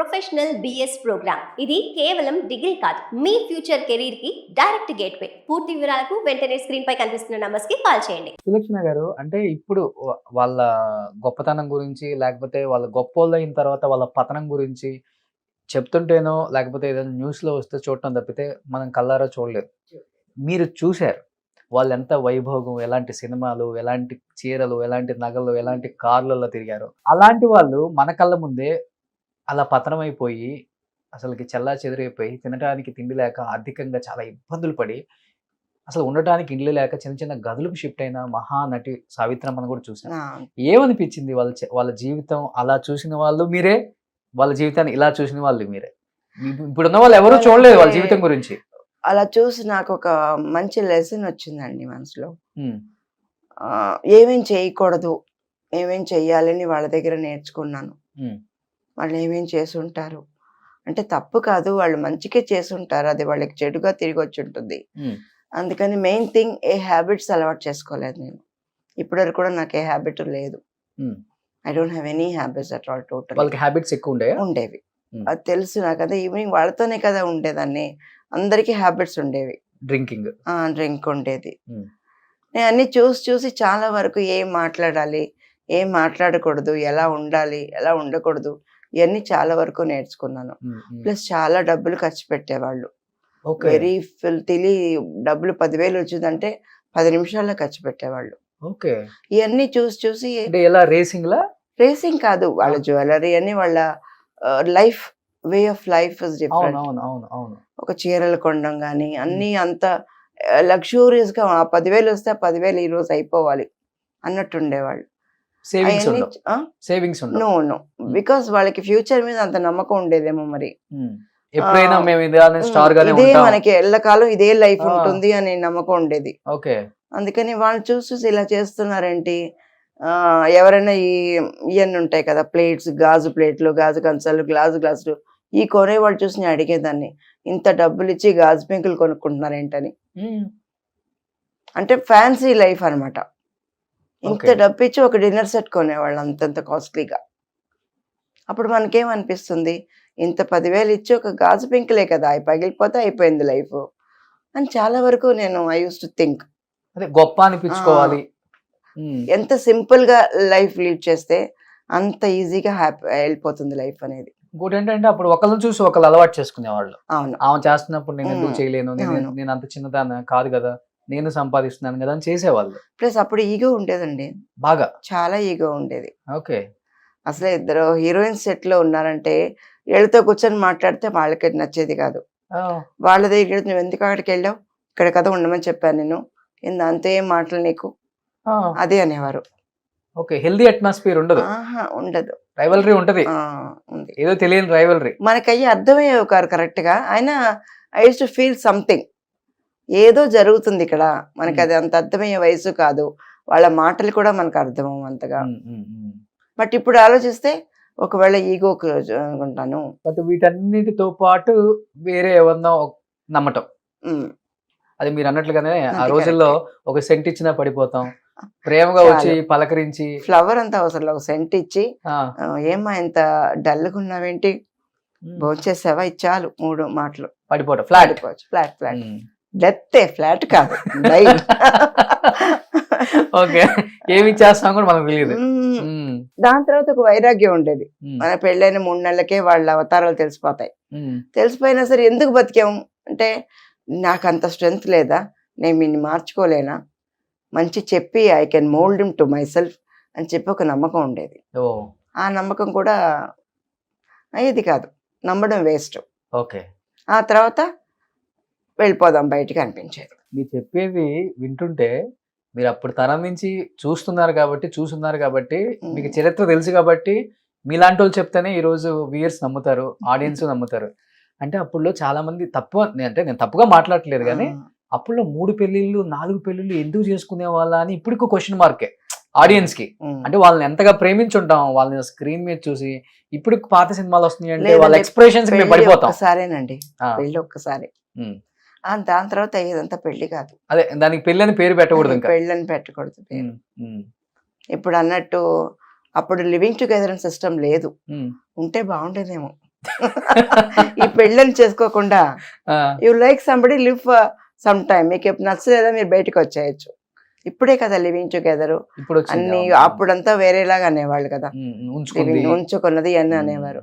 Professional BS programme. ఇది కేవలం degree కాదు, మీ ఫ్యూచర్ కెరీర్ కి డైరెక్ట్ గేట్వే. పూర్తి వివరాలకు వెంటనే స్క్రీన్ పై కనిపిస్తున్న నంబర్స్ కి కాల్ చేయండి. సులక్షణ గారు, అంటే ఇప్పుడు వాళ్ళ గొప్పతనం గురించి, లేకపోతే వాళ్ళ గొప్పోళ్ళయిన తర్వాత వాళ్ళ పతనం గురించి చెప్తుంటేనో, లేకపోతే ఏదైనా న్యూస్‌లో వస్తే చూడటం తప్పితే మనం కళ్ళారా చూడలేదు. మీరు చూసారు. వాళ్ళెంత వైభోగం, ఎలాంటి సినిమాలు, ఎలాంటి చీరలు, ఎలాంటి నగలు, ఎలాంటి కార్‌లలో తిరిగారో. అలాంటి వాళ్ళు మన కళ్ళ ముందే అలా పతనమైపోయి, అసలకి చెల్లాచెదురైపోయి, తినటానికి తిండి లేక, ఆర్థికంగా చాలా ఇబ్బందులు పడి, అసలు ఉండటానికి ఇల్లు లేక చిన్న చిన్న గదులకు షిఫ్ట్ అయిన మహానటి సావిత్రమ్మని కూడా చూసాం. ఏమనిపించింది వాళ్ళ జీవితం అలా చూసిన వాళ్ళు మీరే, వాళ్ళ జీవితాన్ని ఇలా చూసిన వాళ్ళు మీరే. ఇప్పుడున్న వాళ్ళు ఎవరు చూడలేదు వాళ్ళ జీవితం గురించి. అలా చూసి నాకు ఒక మంచి లెసన్ వచ్చిందండి మనసులో. ఏమేం చేయకూడదు, ఏమేం చెయ్యాలని వాళ్ళ దగ్గర నేర్చుకున్నాను. వాళ్ళు ఏమేం చేసుంటారు అంటే తప్పు కాదు, వాళ్ళు మంచికే చేసుంటారు, అది వాళ్ళకి చెడుగా తిరిగి వచ్చి ఉంటుంది. అందుకని మెయిన్ థింగ్ ఏ హ్యాబిట్స్ అలవాటు చేసుకోలేదు నేను. ఇప్పటివరకు కూడా నాకు ఏ హ్యాబిట్ లేదు. I don't have any habits at all. Total వాళ్ళకి హ్యాబిట్స్ ఎక్కువ ఉండేవి. అది తెలుసు నాకు. అదే ఈవినింగ్ వాళ్ళతోనే కదా ఉండేదాన్ని. అందరికీ హ్యాబిట్స్ ఉండేవి. డ్రింక్ ఉండేది. నేను అన్ని చూసి చాలా వరకు ఏం మాట్లాడాలి, ఏం మాట్లాడకూడదు, ఎలా ఉండాలి, ఎలా ఉండకూడదు, ఇవన్నీ చాలా వరకు నేర్చుకున్నాను. ప్లస్ చాలా డబ్బులు ఖర్చు పెట్టేవాళ్ళు. వెరీ ఫిల్తీలీ డబ్బులు 10,000 వచ్చిందంటే 10 నిమిషాల్లో ఖర్చు పెట్టేవాళ్ళు. ఇవన్నీ చూసి రేసింగ్ కాదు, వాళ్ళ జ్యువెలరీ అని, వాళ్ళ life way of life is different. ఒక చీరలు కొనడం కానీ అన్ని అంత లగ్జూరియస్ గా 10,000 వస్తే 10,000 ఈ రోజు అయిపోవాలి అన్నట్టు ఉండేవాళ్ళు. నో బికాస్ వాళ్ళకి ఫ్యూచర్ మీద అంత నమ్మకం ఉండేదేమో మరి. ఇదే మనకి ఎల్లకాలం ఇదే లైఫ్ ఉంటుంది అనే నమ్మకం ఉండేది. అందుకని వాళ్ళు చూసి ఇలా చేస్తున్నారేంటి. ఎవరైనా ఇవన్నీ ఉంటాయి కదా, ప్లేట్స్, గాజు ప్లేట్లు, గాజు కంచాలు, గ్లాసులు, ఈ కొనేవాళ్ళు చూసి నేను అడిగేదాన్ని, ఇంత డబ్బులు ఇచ్చి గాజు పెంకులు కొనుక్కుంటున్నారు ఏంటని. అంటే ఫ్యాన్సీ లైఫ్ అనమాట. ఇంత డబ్బు ఇచ్చి ఒక డిన్నర్ సెట్ కొనేవాళ్ళు అంతంత కాస్ట్లీగా. అప్పుడు మనకేమనిపిస్తుంది, ఇంత 10,000 ఇచ్చి ఒక గాజు పెంకులే కదా, అవి పగిలిపోతే అయిపోయింది లైఫ్ అని చాలా వరకు నేను ఐ యూస్ టు థింక్. గొప్ప అనిపించుకోవాలి. ఎంత సింపుల్ గా లైఫ్ లీడ్ చేస్తే అంత ఈజీగా హ్యాపీ వెళ్ళిపోతుంది లైఫ్ అనేది. ఇంకోటి ఏంటంటే అప్పుడు ఒకళ్ళని చూసి ఒకళ్ళు అలవాటు చేసుకునేవాళ్ళు. అవును, ఆమె చేస్తున్నప్పుడు నేను ఎందుకు చేయలేను, నేను అంత చిన్నదాన్ని కాదు కదా, నేను సంపాదిస్తున్నాను కదా అని చేసేవాళ్ళు. ప్లస్ అప్పుడు ఈగో ఉండేదండి, బాగా చాలా ఈగో ఉండేది. అసలు ఇద్దరు హీరోయిన్స్ సెట్ లో ఉన్నారంటే వీళ్ళతో కూర్చొని మాట్లాడితే వాళ్ళకి నచ్చేది కాదు. వాళ్ళ దగ్గర నువ్వు ఎందుకు అక్కడికి వెళ్ళావు, ఇక్కడ కదా ఉండమని చెప్పాను నేను, అంత ఏం మాటలు నీకు, అదే అనేవారు. హెల్దీ అట్మాస్ఫియర్ ఉండదు. ఉండదు, రైవల్రీ ఉంటది, ఏదో తెలియని రైవల్రీ. మనకయ్యి అర్థమయ్యేవి కాదు కరెక్ట్ గా. అయినా I use to feel something, ఏదో జరుగుతుంది ఇక్కడ, మనకి అది అంత అర్థమయ్యే వయసు కాదు. వాళ్ళ మాటలు కూడా మనకు అర్థం అంతగా. బట్ ఇప్పుడు ఆలోచిస్తే ఒకవేళ ఈగో అనుకుంటాను. బట్ వీటన్నిటితో పాటు వేరే ఎవరినో నమ్మటం, అది మీరు అన్నట్లుగానే ఆ రోజుల్లో ఒక సెంట్ ఇచ్చినా పడిపోతాం, ప్రేమగా వచ్చి పలకరించి, ఫ్లవర్ అంతా అవసరం, ఒక సెంట్ ఇచ్చి ఏమ్మా ఇంత డల్గా ఉన్నావేంటి, భోంచేసావా, ఇచ్చాలు 3 మాటలు పడిపోవడం. ఫ్లాట్ డెత్, ఫ్లాట్ కాదు. ఏమి చేస్తాం కూడా మనకు తెలియదు. దాని తర్వాత ఒక వైరాగ్యం ఉండేది. మన పెళ్ళైన 3 నెలలకే వాళ్ళ అవతారాలు తెలిసిపోతాయి. తెలిసిపోయినా సరే ఎందుకు బతికాము అంటే, నాకు అంత స్ట్రెంగ్త్ లేదా, నేను వీడిని మార్చుకోలేనా, మంచి చెప్పి I can mould him to my self అని చెప్పి ఒక నమ్మకం ఉండేది. ఆ నమ్మకం కూడా అయ్యేది కాదు, నమ్మడం వేస్ట్. ఆ తర్వాత వెళ్ళిపోదాం బయటికి అనిపించేది. మీరు చెప్పేది వింటుంటే, మీరు అప్పుడు తరం నుంచి చూస్తున్నారు కాబట్టి మీకు చరిత్ర తెలుసు కాబట్టి మీలాంటి వాళ్ళు చెప్తేనే ఈరోజు వ్యూయర్స్ నమ్ముతారు, ఆడియన్స్ నమ్ముతారు. అంటే అప్పుడులో చాలా మంది అంటే నేను తప్పుగా మాట్లాడట్లేదు కానీ, అప్పుడులో 3 పెళ్లిళ్ళు 4 పెళ్లిళ్ళు ఎందుకు చేసుకునే వాళ్ళ అని ఇప్పటికో క్వశ్చన్ మార్కే ఆడియన్స్ కి. అంటే వాళ్ళని ఎంతగా ప్రేమించుంటాం వాళ్ళని స్క్రీన్ మీద చూసి. ఇప్పుడు పాత సినిమాలు వస్తున్నాయి అంటే వాళ్ళ ఎక్స్ప్రెషన్స్ మేము పడిపోతాం. ఒక్కసారేనండి పెళ్లి, ఒక్కసారి. దాని తర్వాత అయ్యేదంతా పెళ్లి కాదు. అదే దానికి పెళ్లి అని పేరు పెట్టకూడదు, పెళ్ళని పెట్టకూడదు పేరు. ఇప్పుడు అన్నట్టు అప్పుడు లివింగ్ టుగెదర్ సిస్టమ్ లేదు, ఉంటే బాగుండేదేమో. ఈ పెళ్ళని చేసుకోకుండా ఆ, you like somebody live some time, మీకు ఎప్పుడు నచ్చలేదా మీరు బయటకు వచ్చేయచ్చు. ఇప్పుడే కదా లివింగ్ టుగెదర్ ఇప్పుడు వచ్చింది, అన్ని. అవును. అప్పుడంతా వేరేలాగా అనేవాళ్ళు కదా, ఉంచుకుంది. లివింగ్ ఉంచుకున్నది అని ఉమ్. అనేవారు.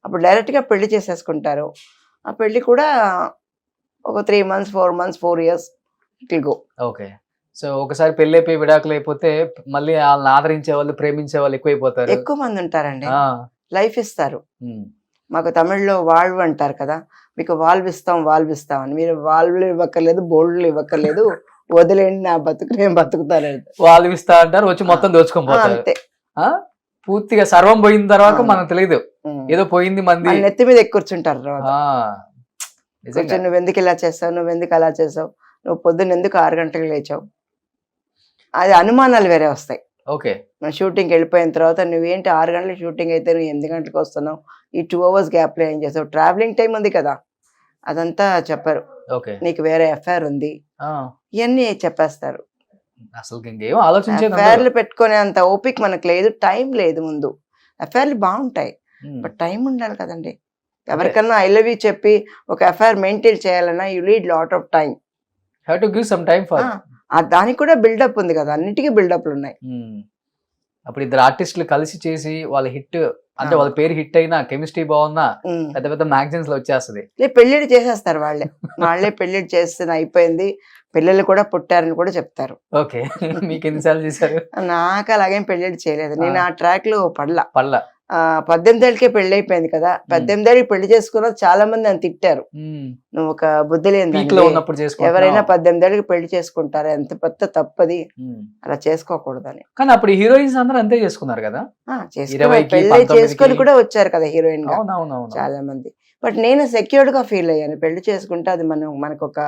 అప్పుడు డైరెక్ట్ గా పెళ్లి చేసేసుకుంటారు. ఆ పెళ్లి కూడా ఒక 3 months 4 months 4 years it will go. Okay. So ఒకసారి పెళ్లి అయిపోయి విడాకులు అయిపోతే మళ్ళీ వాళ్ళని ఆదరించే వాళ్ళు, ప్రేమించే వాళ్ళు ఎక్కువైపోతారు. ఎక్కువ మంది ఉంటారండి, ఆ, లైఫ్ ఇస్తారు. ఉమ్, మాకు తమిళ్లో వాళ్ళు అంటారు కదా, మీకు వాల్వ్ ఇస్తాం అని. మీరు వాల్వ్లు ఇవ్వక్కర్లేదు, బోల్డ్లు ఇవ్వక్కర్లేదు, వదిలేండి, నా బతుకు నేను బతుకుతాను. వాళ్ళు ఇస్తా అంటారు, వచ్చి మొత్తం దోచుకొని పోతారు. అంతే. ఆ, పూర్తిగా సర్వం పోయిన తర్వాత అవును. మనకు తెలియదు, ఏదో పోయింది మంది. మన నెత్తి మీద కూర్చుంటారు తర్వాత. ఆ, నిజంగా. కొంచెం నువ్వు ఎందుకు ఇలా చేసావు, నువ్వు ఎందుకు అలా చేసావు, నువ్వు పొద్దున్న ఎందుకు 6 గంటలకు లేచావు, అది అనుమానాలు వేరే వస్తాయి. ఓకే. మన షూటింగ్కి వెళ్ళిపోయిన తర్వాత నువ్వేంటి 6 గంటలకు షూటింగ్ అయితే నువ్వు 8 గంటలకు వస్తున్నావు, ఈ 2 hours గ్యాప్లో ఏం చేసావు, ట్రావెలింగ్ టైం ఉంది కదా, అదంతా చెప్పరు. ఓకే. నీకు వేరే ఎఫ్ఐఆర్ ఉంది, ఆ, ఇవన్నీ చెప్పేస్తారు. అసలు ఇంకేం ఆలోచించేది ఉండదు. ఎఫ్ఐఆర్లు పెట్టుకునే అంత ఓపిక మనకు లేదు, టైం లేదు. ముందు ఎఫ్ఐఆర్లు బాగుంటాయి, ఉమ్, బట్ టైం ఉండాలి కదండి. ఎవరికన్నా ఐ లవ్ యూ చెప్పి ఒక ఎఫ్ఐఆర్ మెయింటైన్ చేయాలన్నా you need lot of time. Have to give some time for. దానికి కూడా బిల్డప్ ఉంది కదా, అన్నిటికీ బిల్డప్లు ఉన్నాయి. అప్పుడు ఇద్దరు ఆర్టిస్టులు కలిసి చేసి వాళ్ళ హిట్, అంటే ఆ. వాళ్ళ పేరు హిట్ అయినా, కెమిస్ట్రీ బాగున్నా ఉమ్. పెద్ద పెద్ద మ్యాగజైన్స్ లో వచ్చేస్తది. పెళ్ళిళ్ళు చేసేస్తారు వాళ్ళే పెళ్ళిళ్ళు చేస్తే అయిపోయింది, పిల్లలు కూడా పుట్టారని కూడా చెప్తారు. ఓకే. మీకు ఎన్నిసార్లు చేశారు? నాకు అలాగేం పెళ్ళిళ్ళు చేయలేదు, నేను ఆ ట్రాక్ లో పడలా. పళ్ళ 18 ఏళ్ళకే పెళ్లి అయిపోయింది కదా, 18 ఏళ్ళకి పెళ్లి చేసుకున్న చాలా మంది నన్ను తిట్టారు, నువ్వు ఒక బుద్ధి పీక్ లో లేని, ఉన్నప్పుడు చేసుకుంటున్నావు. ఎవరైనా 18 ఏళ్ళకి పెళ్లి చేసుకుంటారు, ఎంత పెద్ద తప్పది, అలా చేసుకోకూడదని. కానీ అప్పుడు హీరోయిన్స్ అందరూ అంతే చేసుకున్నారు కదా. 20కి, పెళ్లి 19కి. చేసుకొని కూడా వచ్చారు కదా హీరోయిన్ గా అవునవునవును. చాలా మంది. బట్ నేను సెక్యూర్డ్ గా ఫీల్ అయ్యాను, పెళ్లి చేసుకుంటే అది మనకు ఒక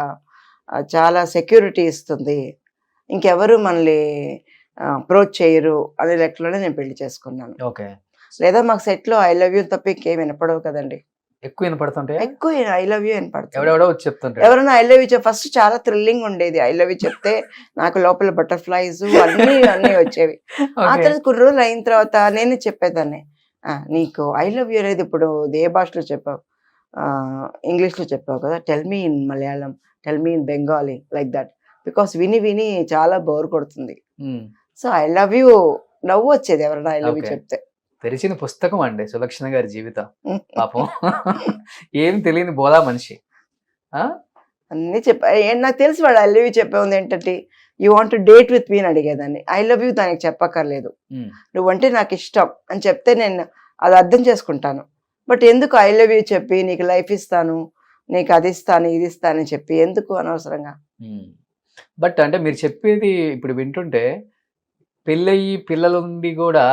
చాలా సెక్యూరిటీ ఇస్తుంది, ఇంకెవరు మనల్ని అప్రోచ్ చేయరు అనే లెక్కలోనే నేను పెళ్లి చేసుకున్నాను. ఓకే. లేదా మాకు సెట్ లో ఐ లవ్ యూ తప్ప ఇంకేం వినపడవు కదండి. ఎక్కువ వినపడుతుంటే ఎక్కువ ఐ లవ్ యూ వినపడుతుంది. ఎవడెవడో వచ్చి చెప్తుంటారు. ఎవరైనా ఐ లవ్ యూ ఫస్ట్ చాలా థ్రిల్లింగ్ ఉండేది, ఐ లవ్ యూ చెప్తే నాకు లోపల బటర్ఫ్లైస్ అన్నీ వచ్చేవి. ఆ Okay. తర్వాత కొన్ని రోజులు అయిన తర్వాత నేనే చెప్పేదాన్ని, నీకు ఐ లవ్ యూ అనేది ఇప్పుడు ఏ భాషలో చెప్పావు, ఇంగ్లీష్ లో చెప్పావు కదా, tell me in Malayalam, tell me in Bengali, like that. Because విని విని చాలా బోర్ కొడుతుంది. ఉమ్. సో ఐ లవ్ యూ నవ్వు వచ్చేది ఎవరైనా ఐ లవ్ యూ Okay. చెప్తే. తెరిచిన పుస్తకం అండి సులక్షణ గారి జీవితం. పాపం ఏం తెలియని బోలా మనిషి. ఆ, అన్ని నాకు తెలిసి వాడు ఐ లవ్ యూ చెప్పే ఉంది ఏంటంటే, you want date with me అని అడిగేదాన్ని. ఐ లవ్ యూ దానికి చెప్పక్కర్లేదు, ఉమ్, నువ్వంటే నాకు ఇష్టం అని చెప్తే నేను అది అర్థం చేసుకుంటాను. బట్ ఎందుకు ఐ లవ్ యూ చెప్పి నీకు లైఫ్ ఇస్తాను, నీకు అది ఇస్తాను ఇది ఇస్తానని చెప్పి ఎందుకు అనవసరంగా. ఉమ్. బట్ అంటే మీరు చెప్పేది ఇప్పుడు వింటుంటే, పెళ్ళయి పిల్లలుండి కూడా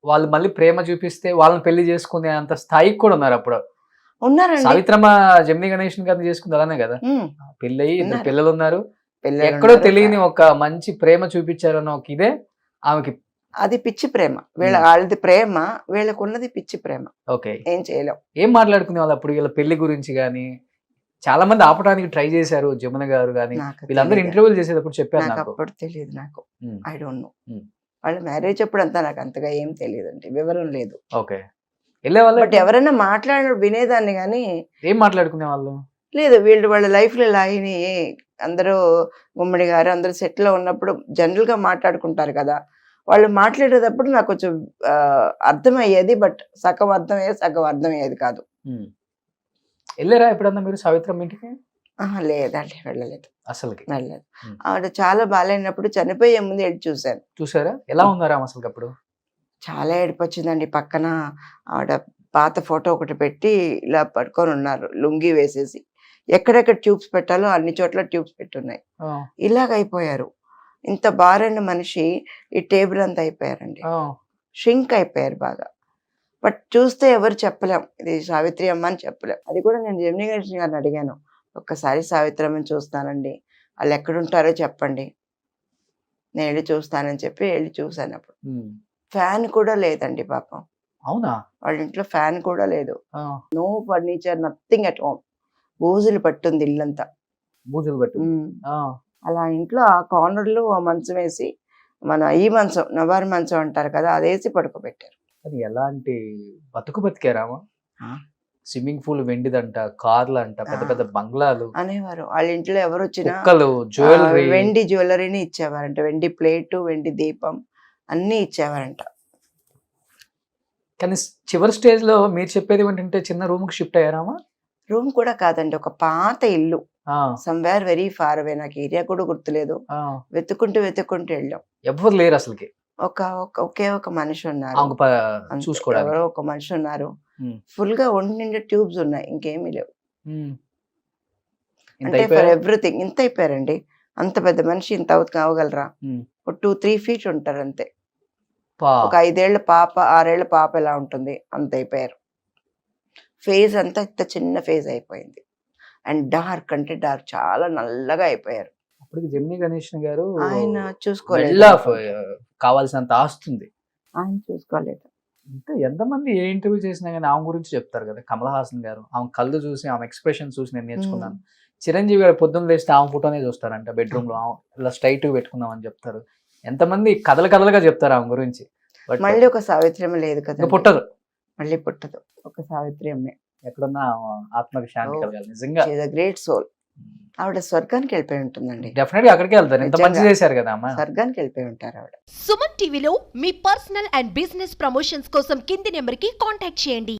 వాళ్ళు మళ్ళీ ప్రేమ చూపిస్తే వాళ్ళని పెళ్లి చేసుకునే అంత స్థాయికి కూడా ఉన్నారు. అప్పుడు ఉన్నారండి, సావిత్రమ్మ జమినీ గణేషన్ గారిని చేసుకుంది అలానే కదా. పెళ్ళయి ఇద్దరు ఉన్నారు. పిల్లలు ఉన్నారు, పిల్లలు ఎక్కడో ఉన్నారు. తెలియని ఒక మంచి ప్రేమ చూపించారన్న ఒక ఇదే ఆమెకి. అది పిచ్చి ప్రేమ, వాళ్ళది ప్రేమ, వీళ్ళకు ఉన్నది పిచ్చి ప్రేమ, ఓకే. ఏం చేయలేం. ఏం మాట్లాడుకునే వాళ్ళు అప్పుడు వీళ్ళ పెళ్లి గురించి కానీ? చాలా మంది ఆపడానికి ట్రై చేశారు, జమున గారు కానీ నాకు వీళ్ళందరూ తెలీదు. ఇంటర్వ్యూలు చేసేటప్పుడు చెప్పారు నాకు నాకు. అప్పుడు తెలియదు, నాకు ఉమ్, ఐ డోంట్ నో. ఉమ్. వాళ్ళ మ్యారేజ్ అప్పుడు అంతా నాకు అంతగా ఏం తెలియదు అండి, వివరం లేదు. ఓకే. వెళ్ళే వాళ్ళు బట్ ఎవరైనా మాట్లాడిన వినేదాన్ని కానీ ఏం మాట్లాడుకునే వాళ్ళు? లేదు, వీళ్ళు వాళ్ళ లైఫ్లో ఇలా అయినాయి, అందరూ గుమ్మడి గారు అందరూ సెట్లో ఉన్నప్పుడు జనరల్ గా మాట్లాడుకుంటారు కదా, వాళ్ళు మాట్లాడేటప్పుడు నాకు కొంచెం అర్థమయ్యేది, బట్ సగం అర్థమయ్యేది సగం అర్థమయ్యేది కాదు. ఉమ్. వెళ్ళారా ఎప్పుడన్నా మీరు సావిత్రమ్మ ఇంటికి? లేదండి, వెళ్ళలేదు, అసలుకి వెళ్ళలేదు. ఉమ్. ఆవిడ చాలా బాగాలేనప్పుడు చనిపోయే ముందు వెళ్ళి చూశాను. చూసారా ఎలా ఉన్నారు ఆమె అసలు అప్పుడు? చాలా ఏడుపు వచ్చిందండి. పక్కన ఆవిడ పాత ఫోటో ఒకటి పెట్టి ఇలా పడుకొని ఉన్నారు, లుంగి వేసేసి. ఎక్కడెక్కడ ట్యూబ్స్ పెట్టాలో అన్ని చోట్ల ట్యూబ్స్ పెట్టున్నాయి. ఆ, ఇలాగ అయిపోయారు. ఇంత బారైన మనిషి ఈ టేబుల్ అంతా అయిపోయారండి, ఆ, షింక్ అయిపోయారు బాగా. బట్ చూస్తే ఎవరు చెప్పలేం ఇది సావిత్రి అమ్మ అని చెప్పలేం. అది కూడా నేను జమినీ గణేషన్ గారిని అడిగాను, ఒక్కసారి సావిత్రి అమ్మని చూస్తానండి, వాళ్ళు ఎక్కడుంటారో చెప్పండి, నేను వెళ్ళి చూస్తానని చెప్పి వెళ్ళి చూశాను. అప్పుడు ఉమ్. ఫ్యాన్ కూడా లేదండి పాపం, అవునా? వాళ్ళ ఇంట్లో ఫ్యాన్ కూడా లేదు, ఆ, no furniture, nothing at home. బూజులు పట్టుంది ఇల్లంతా. బూజులు పట్టు. ఆ, అలా ఇంట్లో ఆ కార్నర్లో ఆ మంచం వేసి, మన ఈ మంచం నవారు మంచం అంటారు కదా, అదేసి పడుకోబెట్టారు. అది ఎలాంటి బతుకు బతికారామా? స్విమ్మింగ్ పూల్ వెండిదంట, కార్లు అంట, పెద్ద పెద్ద బంగ్లాలు, అనేవారు. వాళ్ళ ఇంట్లో ఎవరు వచ్చినా కుక్కలు, జ్యువెలరీ. వెండి జ్యువెలరీని ఇచ్చేవారంట, వెండి ప్లేటు, వెండి దీపం అన్ని ఇచ్చేవారంట. కానీ చివరి స్టేజ్ లో మీరు చెప్పేది ఏంటంటే చిన్న రూమ్ కి షిఫ్ట్ అయ్యారామా? రూమ్ కూడా కాదండి, ఒక పాత ఇల్లు, సమ్వేర్ వెరీ ఫార్ అవే, నాకు ఏరియా కూడా గుర్తులేదు. వెతుక్కుంటూ వెళ్ళాం. ఎవరు లేరు అసలుకి, ఒకే ఒక మనిషి ఉన్నారు, అంతే. చూసుకోవడానికి. ఎవరో ఒక మనిషి ఉన్నారు. ఉమ్. ఫుల్ గా ఒంటి నిండా ట్యూబ్స్ ఉన్నాయి, ఇంకేమీ లేవు. ఉమ్. ఇంత అంటే ఫర్ అయిపోయారా? ఎవ్రీథింగ్ ఇంత అయిపోయారండి. అంత పెద్ద మనిషి ఇంత కావగలరా? ఉమ్. ఒక 2-3 feet ఉంటారు అంతే. పా. ఒక 5 ఏళ్ల పాప, 6 ఏళ్ల పాప ఎలా ఉంటుంది అంత అయిపోయారు. ఫేస్ అంతా ఇంత చిన్న ఫేస్ అయిపోయింది. అండ్ డార్క్ అంటే డార్క్, చాలా నల్లగా అయిపోయారు. అప్పటికి జెమినీ గణేషన్ గారు ఆయన చూసుకోలేదు, మెల్ల కావాల్సినంత ఆస్తుంది. ఆయన చూసుకోలేదు. అంటే ఎంతమంది ఏ ఇంటర్వ్యూ చేసినా కానీ ఆమె గురించి చెప్తారు కదా. కమల్ హాసన్ గారు ఆమె కళ్ళు చూసి, ఆమె ఎక్స్ప్రెషన్ చూసి నేను నేర్చుకున్నాను. చిరంజీవి గారు పొద్దున్న లేస్తే ఆమె ఫోటోనే చూస్తారంట బెడ్రూమ్ లో, ఇలా స్ట్రైట్ పెట్టుకుందాం అని చెప్తారు. ఎంతమంది కథలుగా చెప్తారు ఆమె గురించి. బట్ మళ్ళీ ఒక సావిత్రమ్మ లేదు కదా, పుట్టదు, మళ్ళీ పుట్టదు. ఒక సావిత్రి అమ్మే, ఎక్కడున్నా ఆత్మకి శాంతి కలగాలి నిజంగా. Great soul. ఆవిడ స్వర్గానికి వెళ్ళిపోయి ఉంటుందండి. డెఫినెట్ గా అక్కడికే వెళ్తారు, ఇంత మంచి నిజంగా. చేశారు కదా అమ్మ. స్వర్గానికి వెళ్ళిపోయి ఉంటారు ఆవిడ. సుమన్ టీవీలో మీ పర్సనల్ అండ్ బిజినెస్ ప్రమోషన్స్ కోసం కింది నెంబర్కి కాంటాక్ట్ చేయండి.